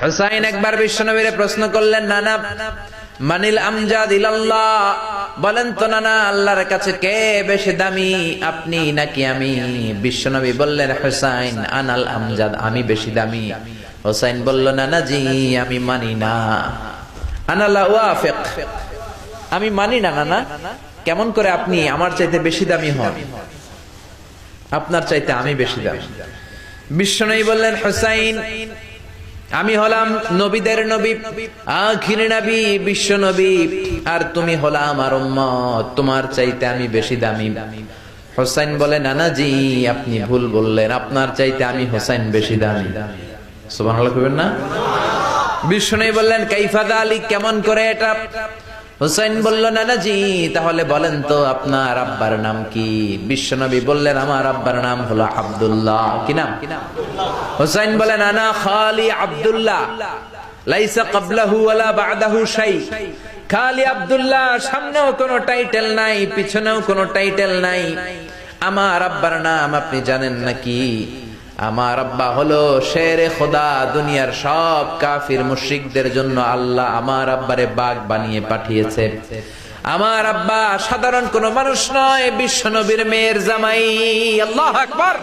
হুসাইন একবার বিশ্বনবীরে প্রশ্ন করলেন, নানা মানিল আমজাদ ইলাল্লাহ, বলেন তো নানা আল্লাহর কাছে কে বেশি দামি, আপনি নাকি আমি? বিশ্বনবী বললেন, হুসাইন আনাল আমজাদ, আমি বেশি দামি। হুসাইন বলল, নানা জি আমি মানি না, আনা লা ওয়াফিক, আমি মানি না নানা। কেমন করে আপনি আমার চাইতে বেশি দামি হন? আপনার চাইতে আমি বেশি দামি। বিশ্বনবী বললেন, হুসাইন আমি হলাম নবীদের নবী, আখির নবী, বিশ্ব নবী, আর তুমি হলা আমার উম্মত, তোমার চাইতে আমি বেশি দামি। হুসাইন বলে, নানা জি আপনি ভুল বললেন, আপনার চাইতে আমি হুসাইন বেশি দামি। সুবহানাল্লাহ কইবেন না? বিশ্বনবী বললেন, কাইফা যালিক, কেমন করে এটা? হুসাইন বলল, নানা জি তাহলে বলেন তো আপনার আব্বার নাম কি? বিশ্বনবী বললেন, আমার আব্বার নাম হলো আব্দুল্লাহ। কি নাম? হুসাইন বলেন, আনা খালি আব্দুল্লাহ, লাইসা ক্বাবলাহু ওয়ালা বা'দাহু শাই। খালি আব্দুল্লাহ, সামনেও কোনো টাইটেল নাই, পিছনেও কোনো টাইটেল নাই। আমার আব্বার নাম আপনি জানেন নাকি? আমার আব্বা হলো শেরে খোদা, দুনিয়ার সব কাফির মুশরিকদের জন্য আল্লাহ আমার আব্বারে বাগ বানিয়ে পাঠিয়েছে। আমার আব্বা সাধারণ কোন মানুষ নয়, বিশ্ব নবীর মেয়ের জামাই। আল্লাহু আকবার।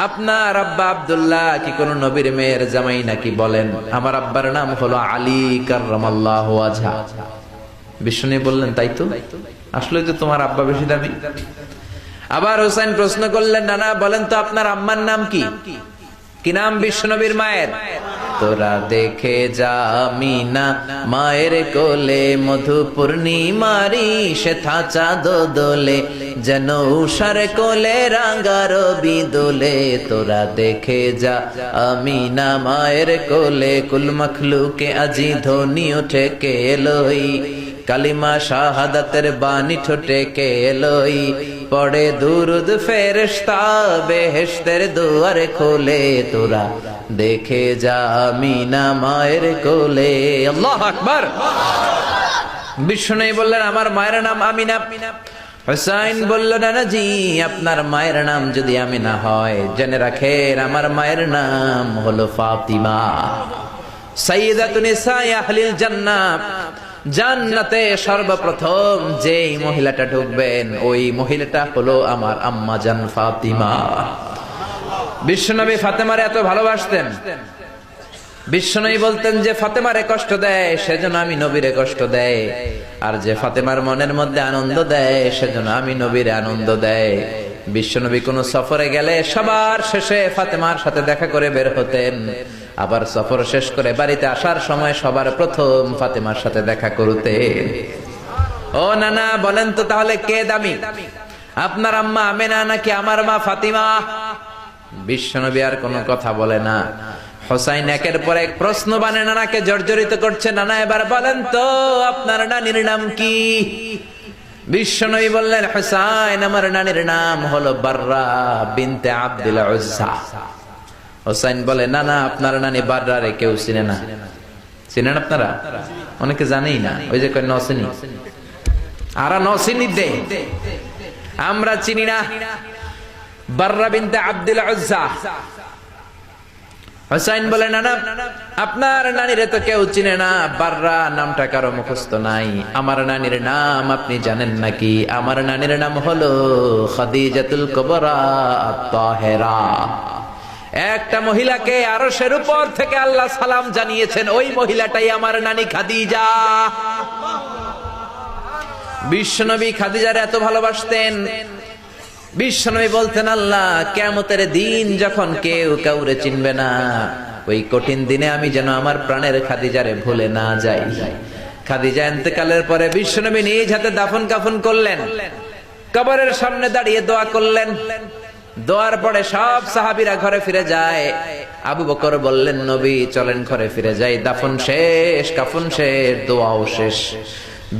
আপনার আব্বা আব্দুল্লাহ কি কোন নবীর মেয়ের জামাই নাকি? বলেন। আমার আব্বার নাম হলো আলী কাররামাল্লাহু ওয়াজহা। বিষ্ণু বললেন, তাই তো, আসলে তো তোমার আব্বা বেশি দামি। আবার হুসাইন প্রশ্ন করলেন, নানা বলেন তো আপনার আম্মার নাম কি? কি নাম বিশ্বনবীর মায়ের? তোরা দেখে যা আমিনা মায়ের কোলে, মধু পূর্ণিমারি সেথা চাঁদ দোলে, যেন উষার কোলে রাঙার বিদোলে। তোরা দেখে যা আমিনা মায়ের কোলে, কুল মখলুকে আজি ধ্বনি ওঠে কে এলোই, কালিমা শাহাদাতের বাণী ঠোঁটে কে এলোই, পড়ে দুরুদ ফেরেশতা বেহেশতের দুয়ার খোলে। তোরা দেখে যা আমিনা মায়ের কোলে। আল্লাহু আকবার। বিষ্ণু বললেন, আমার মায়ের নাম আমিনা। হুসাইন বলল, নানা জি আপনার মায়ের নাম যদি আমিনা হয়, জেনে রাখেন আমার মায়ের নাম হলো ফাতিমা, সাইয়্যিদাতুন নিসাই আহলিল জান্নাহ। জান্নাতে সর্বপ্রথম যেই মহিলাটা ঢুকবেন, ওই মহিলাটা হলো আমার আম্মা জান ফাতিমা। বিশ্বনবী ফাতেমারে এত ভালোবাসতেন, বিশ্বনবী বলতেন যে ফাতেমারে কষ্ট দেয় সেজন্য আমি নবীরে কষ্ট দেয়, আর যে ফাতেমার মনের মধ্যে আনন্দ দেয় সেজন্য আমি নবীরে আনন্দ দেয়। বিশ্বনবী কোন সফরে গেলে সবার শেষে ফাতেমার সাথে দেখা করে বের হতেন, আবার সফর শেষ করে বাড়িতে আসার সময় সবার প্রথম ফাতেমার সাথে দেখা করতেন। ও নানা বলেন তো তাহলে কে দামি, আপনার আম্মা আমেনা নাকি আমার মা ফাতিমা? বিশ্বনবী আর কোনো কথা বলে না। হুসাইন একের পর এক প্রশ্ন বানে নানাকে জর্জরিত করছে। নানা এবার বলেন তো আপনার নানির নাম কি? বিশ্বনবী বললেন, হুসাইন আমার নানির নাম হলো বাররা বিনতে আব্দুল উজ্জা। হুসাইন বলে, না না আপনার নানি বাররা রে কেউ চিনে না। চিনেন আপনারা? অনেকে জানেই না, ওই যে কয় নসিনি, আরা নসিনি দে, আমরা চিনি না বাররা বিনতে আব্দুল উজ্জা। হুসাইন বলে, না না আপনার নানিরে তো কেউ চিনে না, বাররা নামটা কারো মুখস্থ নাই। আমার নানির নাম আপনি জানেন নাকি? আমার নানির নাম হলো খাদিজাতুল কুবরা আত-তাহেরা। একটা মহিলাকে আরশের উপর থেকে আল্লাহ সালাম জানিয়েছেন, ওই মহিলাটাই আমার নানি খাদিজা। বিশ্বনবী খাদিজার এত ভালোবাসতেন, বিশ্বনবী বলতেন, আল্লাহ কিয়ামতের দিন যখন কেউ কাউরে চিনবে না, ওই কঠিন দিনে আমি যেন আমার প্রাণের খাদিজারে ভুলে না যাই। খাদিজা ইন্তেকালের পরে বিশ্বনবী নিজ হাতে দাফন কাফন করলেন, কবরের সামনে দাঁড়িয়ে দোয়া করলেন। দোয়ার পরে সব সাহাবীরা ঘরে ফিরে যায়। আবু বকর বললেন, নবী চলেন ঘরে ফিরে যাই, দাফন শেষ, কাফন শেষ, দোয়াও শেষ।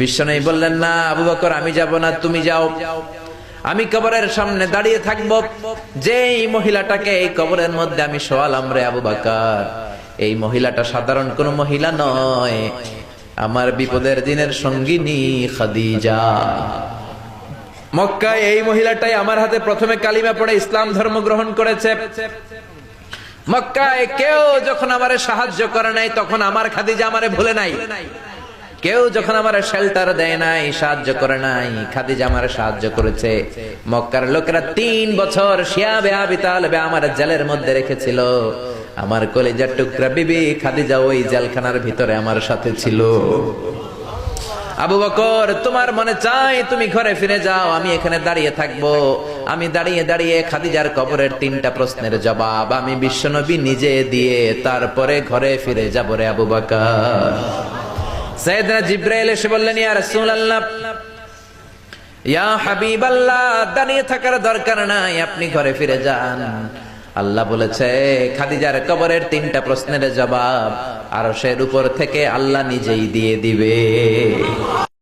বিশ্বনবী বললেন, না আবু বকর আমি যাব না, তুমি যাও, আমি কবরের সামনে দাঁড়িয়ে থাকবো। যেই মহিলাটাকে এই কবরের মধ্যে আমি শোয়ালাম রে আবু বকর, এই মহিলাটা সাধারণ কোন মহিলা নয়, আমার বিপদের দিনের সঙ্গিনী খাদিজা। মক্কায় এই মহিলাটাই আমার হাতে প্রথমে কালিমা পড়ে ইসলাম ধর্ম গ্রহণ করেছে। মক্কায় কেউ যখন আমারে সাহায্য করে নাই, তখন আমার খাদিজা আমারে ভুলে নাই। কেউ যখন আমার শেল্টার দেয় নাই, সাহায্য করে নাই, খাদিজা আমার সাহায্য করেছে। মক্কার লোকেরা 3 বছর শিয়াবে আবি তালেবে আমার জেলের মধ্যে রেখেছিল। আমার কলিজার টুকরা বিবি খাদিজা ওই জেলখানার ভিতরে আমার সাথে ছিল। আবু বকর, তোমার মনে চায় তুমি ঘরে ফিরে যাও, আমি এখানে দাঁড়িয়ে থাকবো। আমি দাঁড়িয়ে দাঁড়িয়ে খাদিজার কবরের 3টা প্রশ্নের জবাব আমি বিশ্বনবী নিজে দিয়ে তারপরে ঘরে ফিরে যাব রে আবু বকর। সাইয়েদনা জিবরাইল এসে বললেন, ইয়া রাসূলুল্লাহ, ইয়া হাবিবাল্লাহ, দাঁড়িয়ে থাকার দরকার নাই, আপনি ঘরে ফিরে যান। আল্লাহ বলেছে খাদিজার কবরের 3টা প্রশ্নের জবাব আরশের উপর থেকে আল্লাহ নিজেই দিয়ে দিবে।